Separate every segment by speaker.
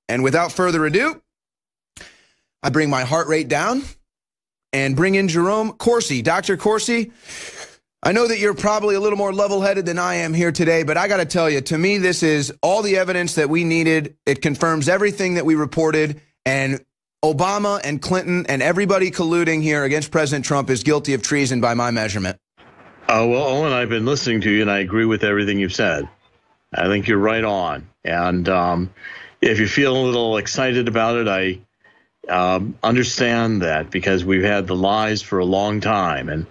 Speaker 1: And without further ado, I bring my heart rate down and bring in Jerome Corsi. Dr. Corsi, I know that you're probably a little more level-headed than I am here today, but I got to tell you, to me, this is all the evidence that we needed. It confirms everything that we reported, and Obama and Clinton and everybody colluding here against President Trump is guilty of treason by my measurement.
Speaker 2: Well, Owen, I've been listening to you, and I agree with everything you've said. I think you're right on. And if you feel a little excited about it, I understand that, because we've had the lies for a long time. And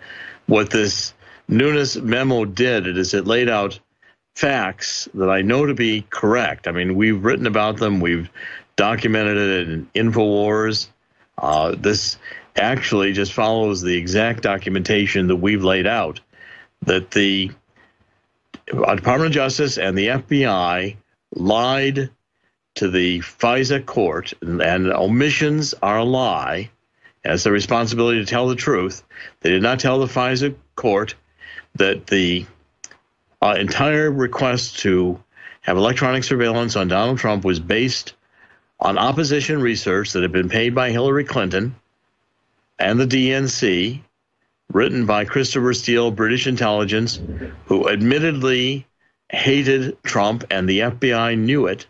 Speaker 2: what this Nunes memo did is it laid out facts that I know to be correct. I mean, we've written about them. We've documented it in InfoWars. This actually just follows the exact documentation that we've laid out, that the Department of Justice and the FBI lied to the FISA court, and omissions are a lie. And it's their responsibility to tell the truth. They did not tell the FISA court that the entire request to have electronic surveillance on Donald Trump was based on opposition research that had been paid by Hillary Clinton and the DNC, written by Christopher Steele, British intelligence, who admittedly hated Trump, and the FBI knew it.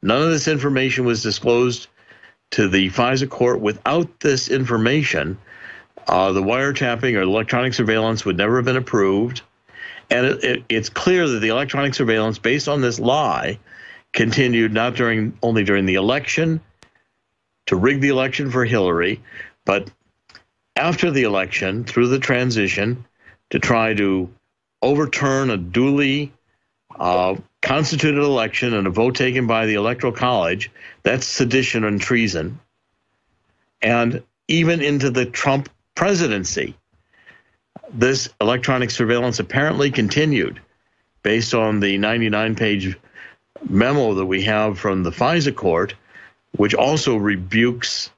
Speaker 2: None of this information was disclosed to the FISA court. Without this information, the wiretapping or electronic surveillance would never have been approved. And it's clear that the electronic surveillance, based on this lie, continued not only during the election to rig the election for Hillary, but after the election, through the transition, to try to overturn a duly constituted election and a vote taken by the Electoral College. That's sedition and treason. And even into the Trump presidency, this electronic surveillance apparently continued, based on the 99-page memo that we have from the FISA court, which also rebukes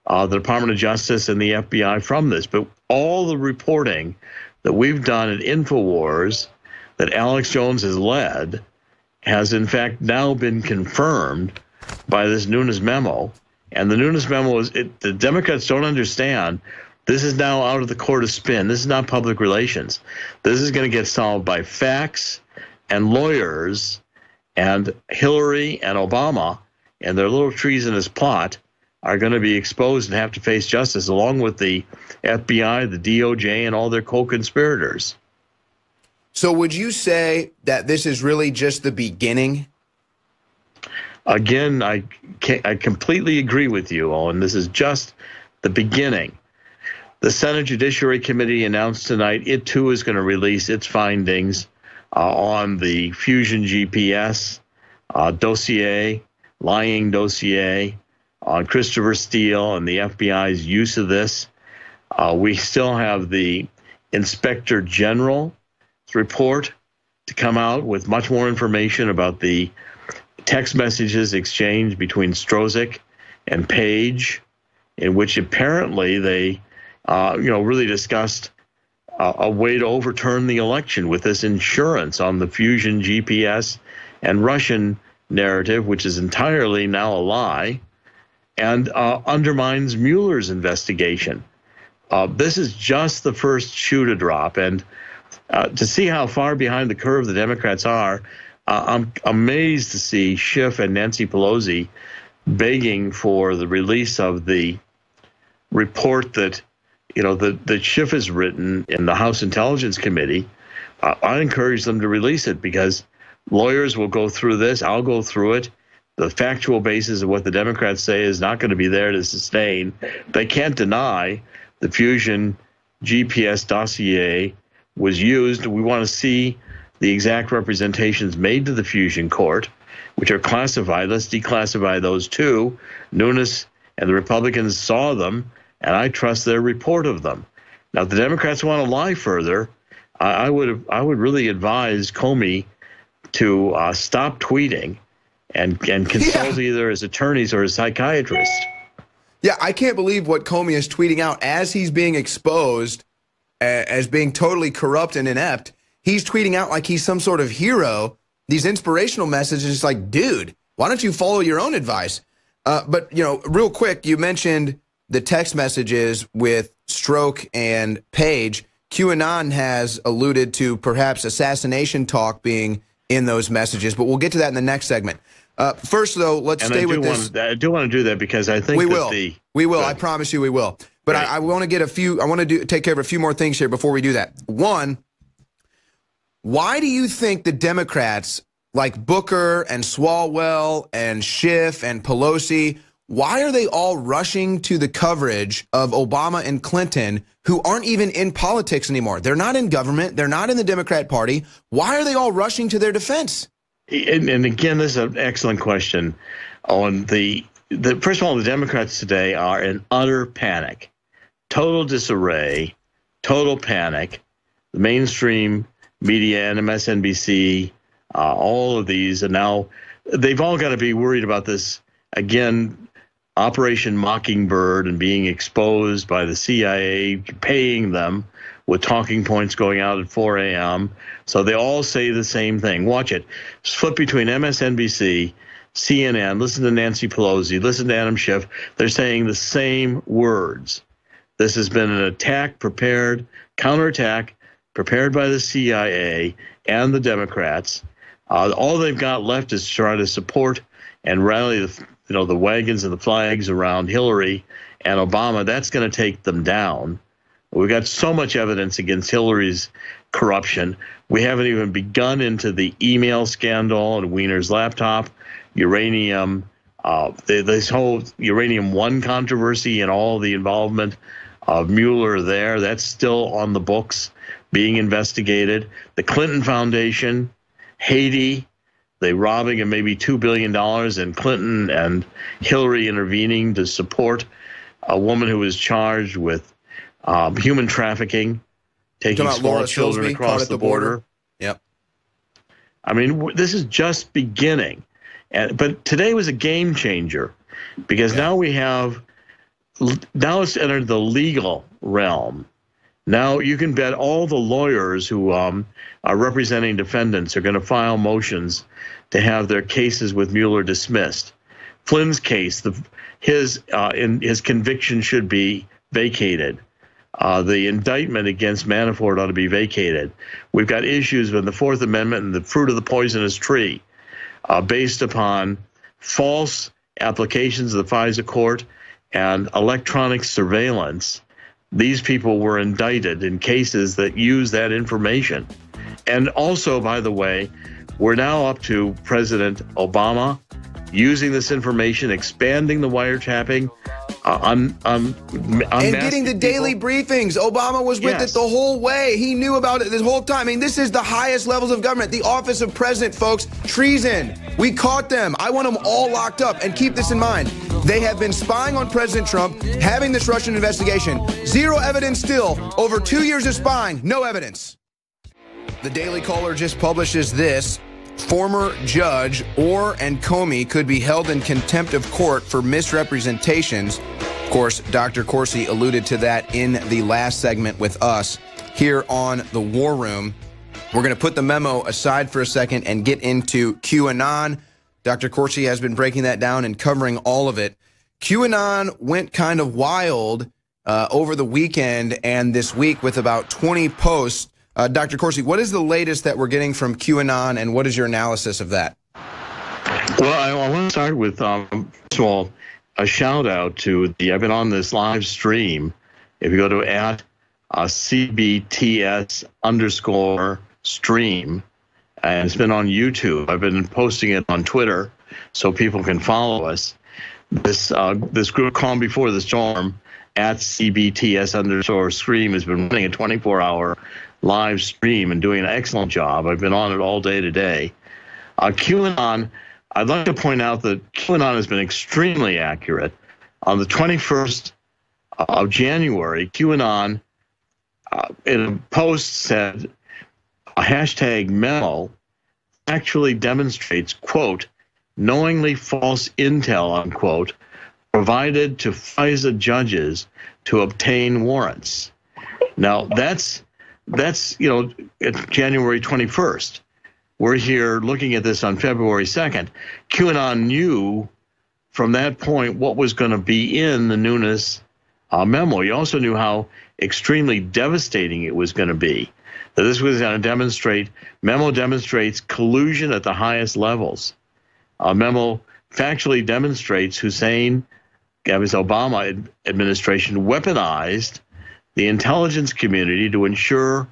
Speaker 2: the Department of Justice and the FBI from this. But all the reporting that we've done at InfoWars that Alex Jones has led has in fact now been confirmed by this Nunes memo. And the Nunes memo is, the Democrats don't understand, this is now out of the court of spin. This is not public relations. This is going to get solved by facts and lawyers, and Hillary and Obama and their little treasonous plot are going to be exposed and have to face justice, along with the FBI, the DOJ, and all their co-conspirators.
Speaker 1: So would you say that this is really just the beginning?
Speaker 2: Again, I completely agree with you, Owen. This is just the beginning. The Senate Judiciary Committee announced tonight it too is going to release its findings on the Fusion GPS dossier, lying dossier, on Christopher Steele and the FBI's use of this. We still have the Inspector General's report to come out with much more information about the text messages exchanged between Strozik and Page, in which apparently they really discussed a way to overturn the election with this insurance on the Fusion GPS and Russian narrative, which is entirely now a lie, and undermines Mueller's investigation. This is just the first shoe to drop, and to see how far behind the curve the Democrats are, I'm amazed to see Schiff and Nancy Pelosi begging for the release of the report that that Schiff has written in the House Intelligence Committee. I encourage them to release it, because lawyers will go through this. I'll go through it. The factual basis of what the Democrats say is not going to be there to sustain. They can't deny the Fusion GPS dossier was used. We want to see the exact representations made to the Fusion court, which are classified. Let's declassify those too. Nunes and the Republicans saw them, and I trust their report of them. Now, if the Democrats want to lie further, I would really advise Comey to stop tweeting and consult either his attorneys or his psychiatrist.
Speaker 1: Yeah, I can't believe what Comey is tweeting out as he's being exposed as being totally corrupt and inept. He's tweeting out like he's some sort of hero, these inspirational messages like, dude, Why don't you follow your own advice? But, you know, real quick, you mentioned the text messages with Stroke and Page. QAnon has alluded to perhaps assassination talk being in those messages, but we'll get to that in the next segment. First, though, let's stay with this.
Speaker 2: I do want to do that because I think
Speaker 1: we will. I promise you we will. But right. I want to get I want to take care of a few more things here before we do that. One, why do you think the Democrats like Booker and Swalwell and Schiff and Pelosi, why are they all rushing to the coverage of Obama and Clinton, who aren't even in politics anymore? They're not in government. They're not in the Democrat Party. Why are they all rushing to their defense?
Speaker 2: And again, this is an excellent question. On first of all, the Democrats today are in utter panic, total disarray, total panic. The mainstream media, MSNBC, all of these, and now they've all got to be worried about this again. Operation Mockingbird and being exposed by the CIA, paying them with talking points going out at 4 a.m. So they all say the same thing. Watch it. Flip between MSNBC, CNN, listen to Nancy Pelosi, listen to Adam Schiff. They're saying the same words. This has been an attack prepared, counterattack prepared by the CIA and the Democrats. All they've got left is to try to support and rally the wagons and the flags around Hillary and Obama. That's going to take them down. We've got so much evidence against Hillary's corruption. We haven't even begun into the email scandal and Weiner's laptop, uranium, this whole Uranium One controversy and all the involvement of Mueller there. That's still on the books, being investigated. The Clinton Foundation, Haiti, they robbing of maybe $2 billion, and Clinton and Hillary intervening to support a woman who was charged with human trafficking, taking small children across the border.
Speaker 1: Yep.
Speaker 2: I mean, this is just beginning. But today was a game changer because now it's entered the legal realm. Now you can bet all the lawyers who are representing defendants are going to file motions to have their cases with Mueller dismissed. Flynn's case, his conviction should be vacated. The indictment against Manafort ought to be vacated. We've got issues with the Fourth Amendment and the fruit of the poisonous tree based upon false applications of the FISA court and electronic surveillance. These people were indicted in cases that use that information. And also, by the way, we're now up to President Obama using this information, expanding the wiretapping,
Speaker 1: and getting the daily briefings. Obama was with it the whole way. He knew about it this whole time. I mean, this is the highest levels of government. The office of president, folks, treason. We caught them. I want them all locked up. And keep this in mind. They have been spying on President Trump, having this Russian investigation. Zero evidence still. Over 2 years of spying, no evidence. The Daily Caller just publishes this. Former judge Orr and Comey could be held in contempt of court for misrepresentations. Of course, Dr. Corsi alluded to that in the last segment with us here on The War Room. We're going to put the memo aside for a second and get into QAnon. Dr. Corsi has been breaking that down and covering all of it. QAnon went kind of wild over the weekend and this week with about 20 posts. Dr. Corsi, what is the latest that we're getting from QAnon, and what is your analysis of that?
Speaker 2: Well, I want to start with, first of all, a shout out to I've been on this live stream. If you go to @CBTS_stream, and it's been on YouTube. I've been posting it on Twitter so people can follow us. This group, Calm Before the Storm, @CBTS_stream, has been running a 24-hour live stream and doing an excellent job. I've been on it all day today. QAnon, I'd like to point out that QAnon has been extremely accurate. On the 21st of January, QAnon in a post said, a hashtag memo actually demonstrates, quote, knowingly false intel, unquote, provided to FISA judges to obtain warrants. Now, that's it's January 21st. we're here looking at this on February 2nd. QAnon knew from that point what was going to be in the Nunes memo. He also knew how extremely devastating it was going to be. That this was going to memo demonstrates collusion at the highest levels. Memo factually demonstrates Hussein, Gavi's Obama administration weaponized the intelligence community to ensure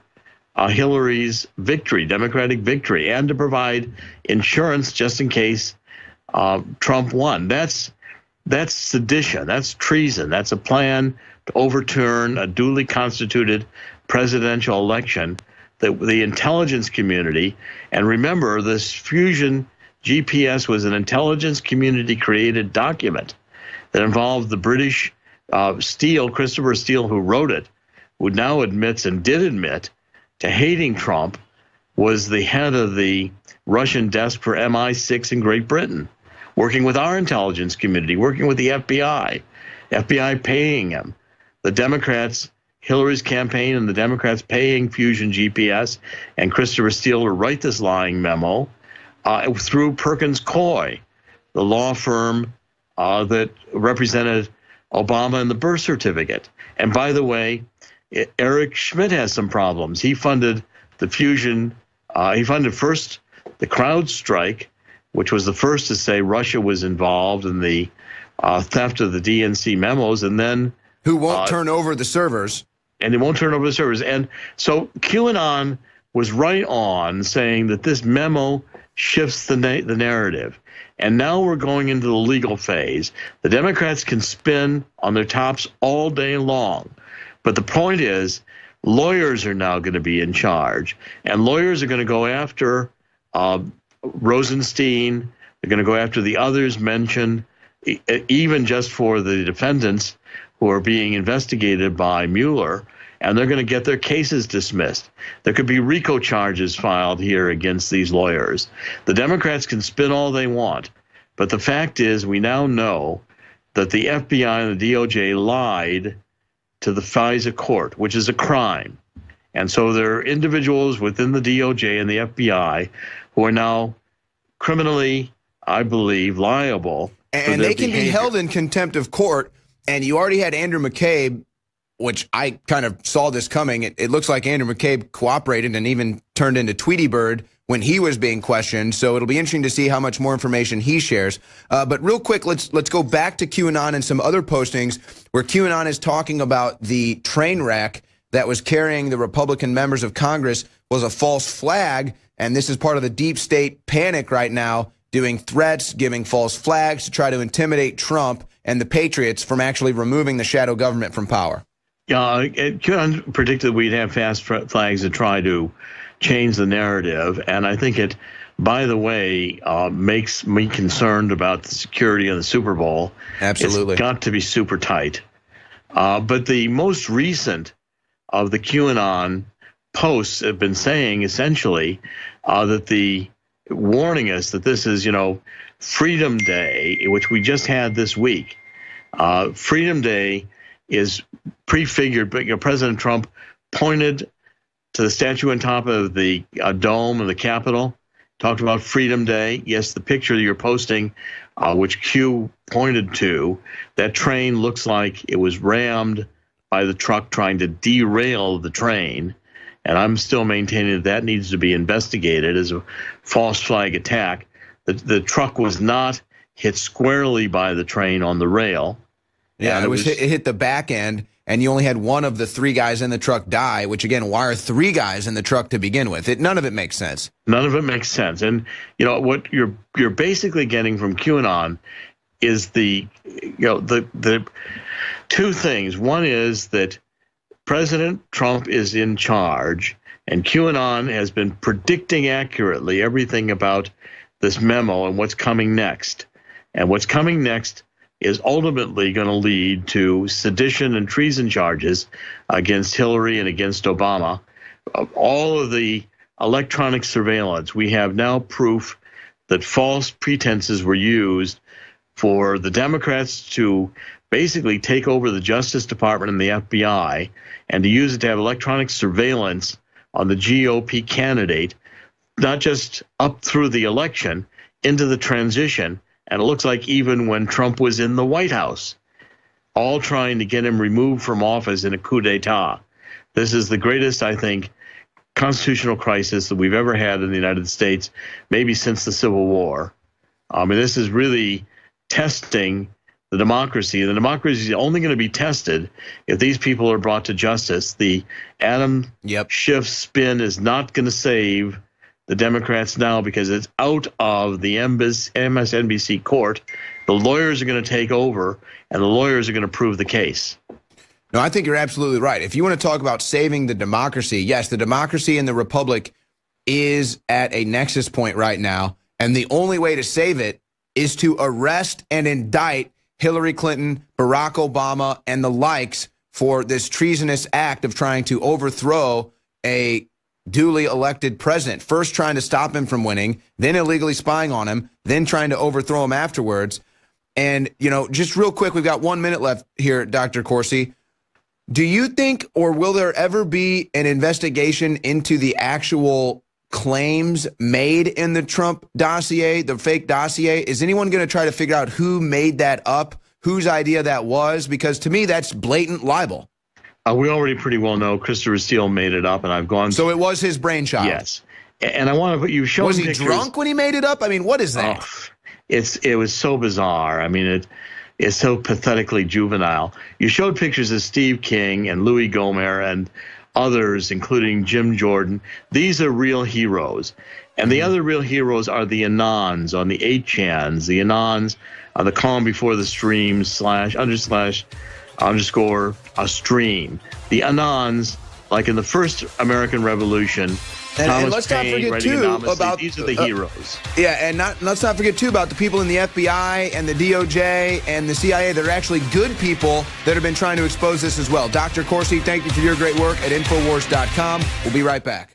Speaker 2: Hillary's victory, Democratic victory, and to provide insurance just in case Trump won. That's sedition. That's treason. That's a plan to overturn a duly constituted presidential election. The intelligence community, and remember, this Fusion GPS was an intelligence community created document that involved the British Christopher Steele, who wrote it, who now admits and did admit to hating Trump, was the head of the Russian desk for MI6 in Great Britain, working with our intelligence community, working with the FBI paying him. The Democrats, Hillary's campaign and the Democrats paying Fusion GPS and Christopher Steele to write this lying memo through Perkins Coie, the law firm that represented Obama in the birth certificate. And by the way, Eric Schmidt has some problems. He funded the Fusion. He funded first the CrowdStrike, which was the first to say Russia was involved in the theft of the DNC memos, and then
Speaker 1: who won't turn over the servers.
Speaker 2: And they won't turn over the servers. And so QAnon was right on saying that this memo shifts the narrative. And now we're going into the legal phase. The Democrats can spin on their tops all day long. But the point is, lawyers are now going to be in charge. And lawyers are going to go after Rosenstein. They're going to go after the others mentioned, even just for the defendants who are being investigated by Mueller, and they're going to get their cases dismissed. There could be RICO charges filed here against these lawyers. The Democrats can spin all they want, but the fact is we now know that the FBI and the DOJ lied to the FISA court, which is a crime. And so there are individuals within the DOJ and the FBI who are now criminally, I believe, liable.
Speaker 1: And they can be held in contempt of court. And you already had Andrew McCabe, which I kind of saw this coming. It looks like Andrew McCabe cooperated and even turned into Tweety Bird when he was being questioned. So it'll be interesting to see how much more information he shares. But real quick, let's go back to QAnon and some other postings where QAnon is talking about the train wreck that was carrying the Republican members of Congress was a false flag. And this is part of the deep state panic right now, doing threats, giving false flags to try to intimidate Trump and the Patriots from actually removing the shadow government from power.
Speaker 2: Yeah, QAnon predicted we'd have fast flags to try to change the narrative. And I think it, by the way, makes me concerned about the security of the Super Bowl.
Speaker 1: Absolutely.
Speaker 2: It's got to be super tight. But the most recent of the QAnon posts have been saying essentially that warning us that this is, Freedom Day, which we just had this week. Freedom Day is prefigured, but President Trump pointed to the statue on top of the dome of the Capitol, talked about Freedom Day. Yes, the picture you're posting, which Q pointed to, that train looks like it was rammed by the truck trying to derail the train. And I'm still maintaining that needs to be investigated as a false flag attack. The truck was not hit squarely by the train on the rail.
Speaker 1: Yeah, it hit the back end, and you only had one of the three guys in the truck die, which, again, why are three guys in the truck to begin with? None of it makes sense.
Speaker 2: None of it makes sense. And, what you're basically getting from QAnon is the two things. One is that President Trump is in charge, and QAnon has been predicting accurately everything about this memo and what's coming next. And what's coming next is ultimately going to lead to sedition and treason charges against Hillary and against Obama. All of the electronic surveillance, we have now proof that false pretenses were used for the Democrats to basically take over the Justice Department and the FBI and to use it to have electronic surveillance on the GOP candidate not just up through the election, into the transition, and it looks like even when Trump was in the White House, all trying to get him removed from office in a coup d'etat. This is the greatest, I think, constitutional crisis that we've ever had in the United States, maybe since the Civil War. And this is really testing the democracy. The democracy is only going to be tested if these people are brought to justice. The Adam Schiff spin is not going to save the Democrats now because it's out of the MSNBC court. The lawyers are going to take over, and the lawyers are going to prove the case.
Speaker 1: No, I think you're absolutely right. If you want to talk about saving the democracy, yes, the democracy in the republic is at a nexus point right now, and the only way to save it is to arrest and indict Hillary Clinton, Barack Obama, and the likes for this treasonous act of trying to overthrow a duly elected president. First trying to stop him from winning, then illegally spying on him, then trying to overthrow him afterwards. And, you know, just real quick, we've got 1 minute left here, Dr. Corsi. Do you think, or will there ever be an investigation into the actual claims made in the Trump dossier, the fake dossier? Is anyone going to try to figure out who made that up, whose idea that was? Because to me, that's blatant libel.
Speaker 2: We already pretty well know Christopher Steele made it up, and I've gone.
Speaker 1: So it was his brainchild.
Speaker 2: Yes, and I want to put you show.
Speaker 1: Was he
Speaker 2: pictures.
Speaker 1: Drunk when he made it up? I mean, what is that?
Speaker 2: Oh, it was so bizarre. I mean, it's so pathetically juvenile. You showed pictures of Steve King and Louis Gohmert and others, including Jim Jordan. These are real heroes. And the other real heroes are the Anons on the 8chans, the Anons on the calm before the stream /underscore a stream. The Anons, like in the first American Revolution,
Speaker 1: and let's not forget too about
Speaker 2: these are the heroes.
Speaker 1: Yeah, and let's not forget too about the people in the FBI and the DOJ and the CIA that are actually good people that have been trying to expose this as well. Dr. Corsi, thank you for your great work at Infowars.com. We'll be right back.